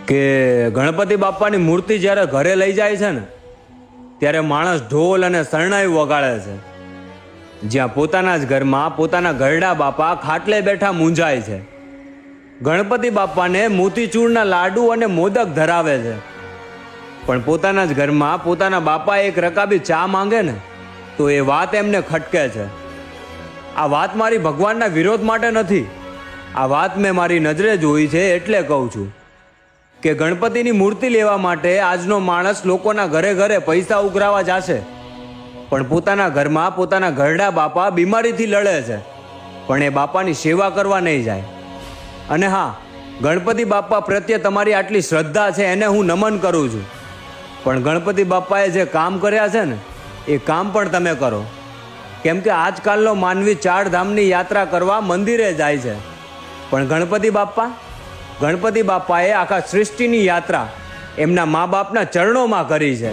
કે ગણપતિ બાપાની મૂર્તિ જ્યારે ઘરે લઈ જાય છે ને ત્યારે માણસ ઢોલ અને શરણાઈ વગાડે છે. જ્યાં પોતાના જ ઘરમાં પોતાના ઘરડા બાપા ખાટલે બેઠા મૂંઝાય છે. ગણપતિ બાપાને મોતીચૂરના લાડુ અને મોદક ધરાવે છે, પણ પોતાના જ ઘરમાં પોતાના બાપા એક રકાબી ચા માંગે ને તો એ વાત એમને ખટકે છે. આ વાત મારી ભગવાનના વિરોધ માટે નથી. આ વાત મેં મારી નજરે જોઈ છે એટલે કહું છું કે ગણપતિની મૂર્તિ લેવા માટે આજનો માણસ લોકોના ઘરે ઘરે પૈસા ઉઘરાવા જશે, પણ પોતાના ઘરમાં પોતાના ઘરડા બાપા બીમારીથી લડે છે, પણ એ બાપાની સેવા કરવા નહીં જાય. અને હા, ગણપતિ બાપા પ્રત્યે તમારી આટલી શ્રદ્ધા છે એને હું નમન કરું છું, પણ ગણપતિ બાપાએ જે કામ કર્યા છે ને એ કામ પણ તમે કરો. કેમ કે આજકાલનો માનવી 4 ધામની યાત્રા કરવા મંદિરે જાય છે, પણ ગણપતિ બાપાએ આખા સૃષ્ટિની યાત્રા એમના મા બાપના ચરણોમાં કરી છે.